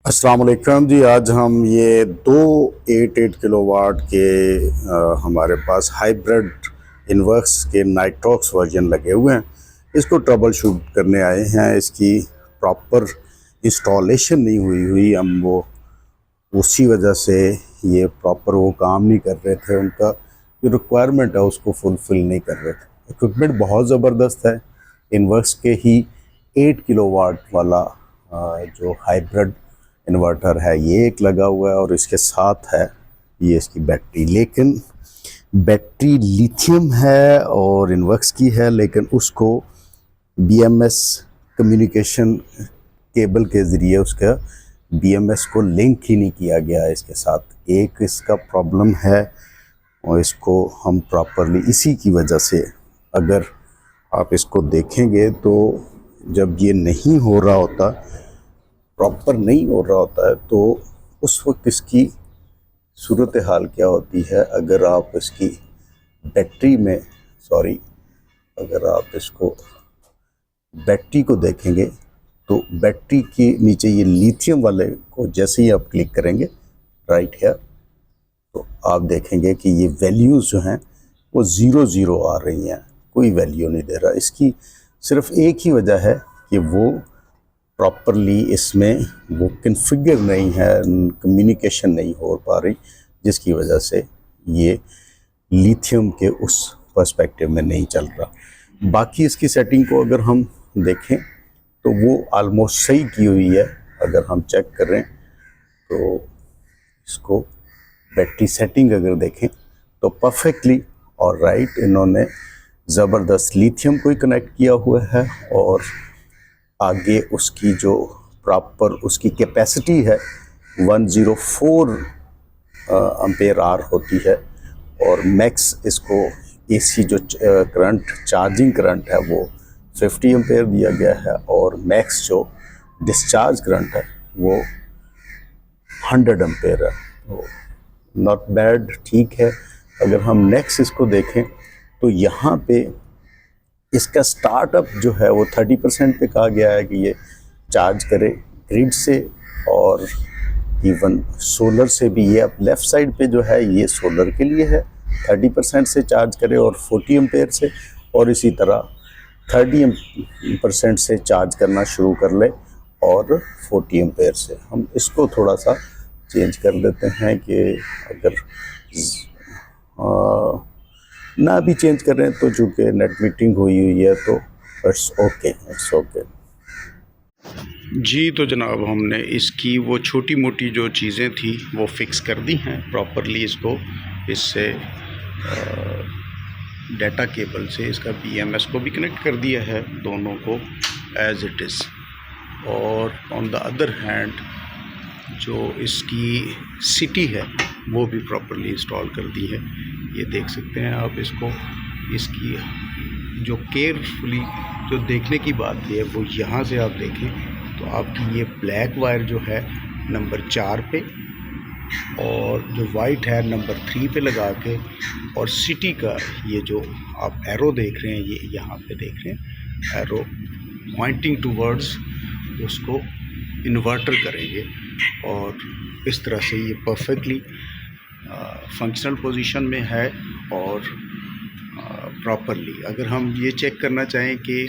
अस्सलाम वालेकुम जी। आज हम ये दो 8 किलोवाट के हमारे पास हाइब्रिड इनवर्क्स के नाइट्रॉक्स वर्जन लगे हुए हैं। इसको ट्रबल शूट करने आए हैं। इसकी प्रॉपर इंस्टॉलेशन नहीं हुई हम वो उसी वजह से ये प्रॉपर वो काम नहीं कर रहे थे। उनका जो रिक्वायरमेंट है उसको फुलफ़िल नहीं कर रहे थे। इक्विपमेंट बहुत ज़बरदस्त है। इनवर्क्स के ही 8 किलोवाट वाला जो हाइब्रिड इन्वर्टर है ये एक लगा हुआ है और इसके साथ है ये इसकी बैटरी। लेकिन बैटरी लिथियम है और इनवर्क्स की है, लेकिन उसको BMS कम्युनिकेशन केबल के ज़रिए उसका BMS को लिंक ही नहीं किया गया है इसके साथ। एक इसका प्रॉब्लम है और इसको हम प्रॉपरली इसी की वजह से, अगर आप इसको देखेंगे तो जब ये नहीं हो रहा होता, प्रॉपर नहीं हो रहा होता है, तो उस वक्त इसकी सूरत हाल क्या होती है। अगर आप इसकी बैटरी में अगर आप इसको बैटरी को देखेंगे तो बैटरी के नीचे ये लिथियम वाले को जैसे ही आप क्लिक करेंगे राइट है, तो आप देखेंगे कि ये वैल्यूज़ जो हैं वो 0 आ रही हैं, कोई वैल्यू नहीं दे रहा। इसकी सिर्फ एक ही वजह है कि वो प्रॉपरली इसमें वो कन्फिगर नहीं है, कम्युनिकेशन नहीं हो पा रही, जिसकी वजह से ये लिथियम के उस पर्सपेक्टिव में नहीं चल रहा। बाकी इसकी सेटिंग को अगर हम देखें तो वो आलमोस्ट सही की हुई है। अगर हम चेक करें तो इसको बैटरी सेटिंग अगर देखें तो परफेक्टली और राइट, इन्होंने ज़बरदस्त लिथियम को ही कनेक्ट किया हुआ है और आगे उसकी जो प्रॉपर उसकी कैपेसिटी है 104 एम्पेयर आवर होती है और मैक्स इसको AC जो करंट चार्जिंग करंट है वो 50 एम्पेयर दिया गया है और मैक्स जो डिस्चार्ज करंट है वो 100 एम्पेयर है। तो नॉट बैड, ठीक है। अगर हम नेक्स्ट इसको देखें तो यहाँ पे इसका स्टार्टअप जो है वो 30% पे कहा गया है कि ये चार्ज करे ग्रिड से और इवन सोलर से भी। ये अब लेफ़्ट साइड पे जो है ये सोलर के लिए है, 30% से चार्ज करे और 40 एम्पेयर से, और इसी तरह 30% से चार्ज करना शुरू कर ले और 40 एम्पेयर से। हम इसको थोड़ा सा चेंज कर देते हैं कि अगर ना भी चेंज कर रहे हैं तो चूँकि नेट मीटिंग हुई है तो इट्स ओके जी। तो जनाब हमने इसकी वो छोटी मोटी जो चीज़ें थी वो फिक्स कर दी हैं प्रॉपरली। इसको इससे डाटा केबल से इसका BMS को भी कनेक्ट कर दिया है, दोनों को एज इट इज़। और ऑन द अदर हैंड जो इसकी सिटी है वो भी प्रॉपरली इंस्टॉल कर दी है। ये देख सकते हैं आप इसको। इसकी जो केयरफुली जो देखने की बात है वो यहाँ से आप देखें तो आपकी ये ब्लैक वायर जो है नंबर 4 पे और जो वाइट है नंबर 3 पे लगा के, और सिटी का ये जो आप एरो देख रहे हैं, ये यहाँ पे देख रहे हैं एरो पॉइंटिंग टूवर्ड्स, उसको इन्वर्टर करेंगे और इस तरह से ये परफेक्टली फंक्शनल पोजीशन में है। और प्रॉपरली अगर हम ये चेक करना चाहें कि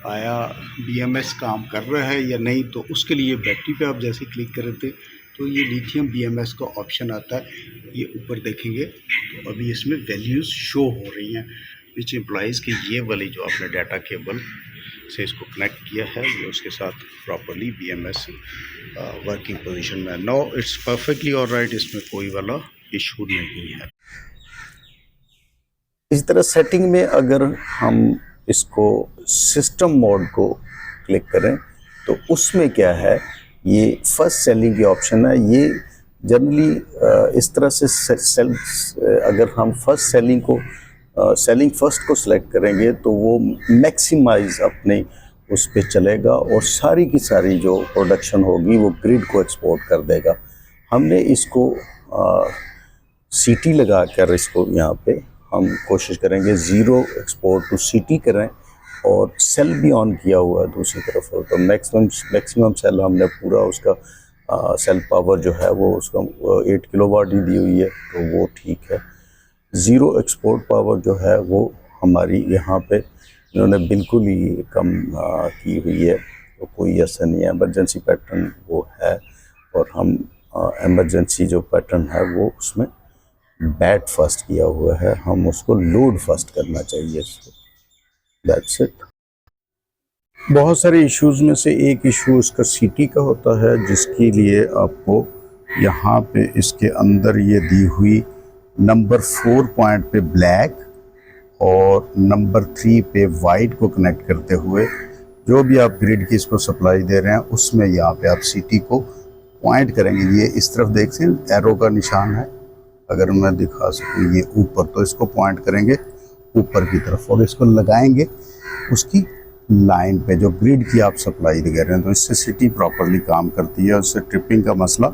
आया BMS काम कर रहा है या नहीं, तो उसके लिए बैटरी पे आप जैसे क्लिक कर रहे थे तो ये लिथियम BMS का ऑप्शन आता है। ये ऊपर देखेंगे तो अभी इसमें वैल्यूज़ शो हो रही हैं, विच इम्प्लाइज़ कि ये वाली जो आपने डाटा केबल से इसको कनेक्ट किया है ये उसके साथ प्रॉपरली BMS वर्किंग पोजीशन में। नो इट्स परफेक्टली ऑलराइट, इसमें कोई वाला इशू नहीं है। इसी तरह सेटिंग में अगर हम इसको सिस्टम मोड को क्लिक करें तो उसमें क्या है, ये फर्स्ट सेलिंग की ऑप्शन है। ये जनरली इस तरह से अगर हम फर्स्ट सेलिंग को सेलिंग फर्स्ट को सिलेक्ट करेंगे तो वो मैक्सिमाइज अपने उस पर चलेगा और सारी की सारी जो प्रोडक्शन होगी वो ग्रिड को एक्सपोर्ट कर देगा। हमने इसको CT लगा कर इसको यहाँ पे हम कोशिश करेंगे 0 एक्सपोर्ट टू CT करें और सेल भी ऑन किया हुआ है दूसरी तरफ। तो मैक्सिमम सेल हमने पूरा उसका सेल पावर जो है वो उसका 8 किलोवाट ही दी हुई है, तो वो ठीक है। ज़ीरो एक्सपोर्ट पावर जो है वो हमारी यहाँ पे इन्होंने बिल्कुल ही कम की हुई है, तो कोई ऐसा नहीं है। एमरजेंसी पैटर्न वो है, और हम एमरजेंसी जो पैटर्न है वो उसमें बैट फर्स्ट किया हुआ है, हम उसको लोड फर्स्ट करना चाहिए इसको। That's it. बहुत सारे इश्यूज़ में से एक इशू इसका सीटी का होता है, जिसके लिए आपको यहाँ पे इसके अंदर ये दी हुई नंबर 4 पॉइंट पे ब्लैक और नंबर 3 पे वाइट को कनेक्ट करते हुए जो भी आप ग्रिड की इसको सप्लाई दे रहे हैं उसमें यहाँ पे आप सीटी को पॉइंट करेंगे। ये इस तरफ देख सकते एरो का निशान है, अगर मैं दिखा सकूँ ये ऊपर, तो इसको पॉइंट करेंगे ऊपर की तरफ और इसको लगाएंगे उसकी लाइन पे जो ग्रिड की आप सप्लाई दे रहे हैं, तो इससे सिटी प्रॉपरली काम करती है और उससे ट्रिपिंग का मसला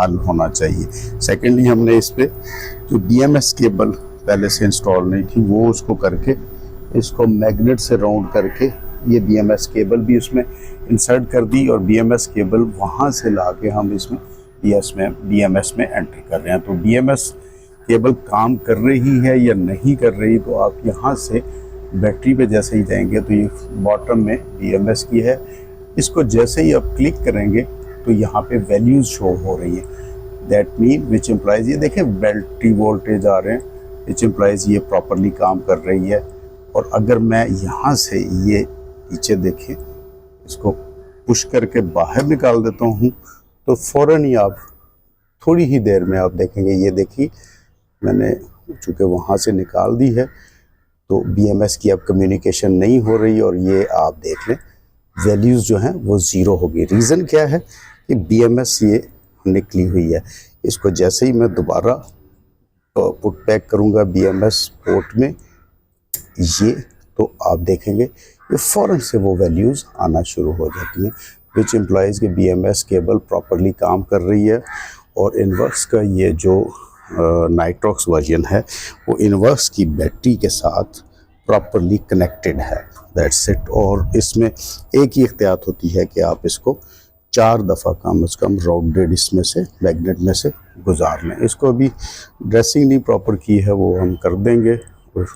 हल होना चाहिए। सेकेंडली हमने इस पे जो BMS केबल पहले से इंस्टॉल नहीं थी वो उसको करके इसको मैग्नेट से राउंड करके ये BMS केबल भी उसमें इंसर्ट कर दी, और BMS केबल वहाँ से ला के हम इसमें BMS में एंटर कर रहे हैं। तो BMS केबल काम कर रही है या नहीं कर रही, तो आप यहाँ से बैटरी पे जैसे ही जाएंगे तो ये बॉटम में BMS की है, इसको जैसे ही आप क्लिक करेंगे तो यहाँ पे वैल्यूज़ शो हो रही हैं। दैट मीन विच इम्प्लाइज, ये देखें बैटरी वोल्टेज आ रहे हैं, विच इम्प्लाइज ये प्रॉपरली काम कर रही है। और अगर मैं यहाँ से ये पीछे देखें इसको पुश करके बाहर निकाल देता हूँ, तो फ़ौरन ही आप थोड़ी ही देर में आप देखेंगे, ये देखिए मैंने चूँकि वहाँ से निकाल दी है तो BMS की अब कम्युनिकेशन नहीं हो रही, और ये आप देख लें वैल्यूज़ जो हैं वो ज़ीरो होगी। रीज़न क्या है कि BMS ये निकली हुई है। इसको जैसे ही मैं दोबारा पुट बैक करूँगा BMS पोर्ट में ये, तो आप देखेंगे ये फ़ौरन से वो वैल्यूज़ आना शुरू हो जाती हैं, विच इम्प्लाइज कि BMS केबल प्रॉपरली काम कर रही है। और इनवर्स का ये जो नाइट्रॉक्स वर्जन है वो इनवर्स की बैटरी के साथ प्रॉपरली कनेक्टेड है। That's it. और इसमें एक ही एहतियात होती है कि आप इसको 4 दफ़ा कम से कम राउंडेड इसमें से मैग्नेट में से गुजार लें। इसको अभी ड्रेसिंग नहीं प्रॉपर की है वो हम कर देंगे, और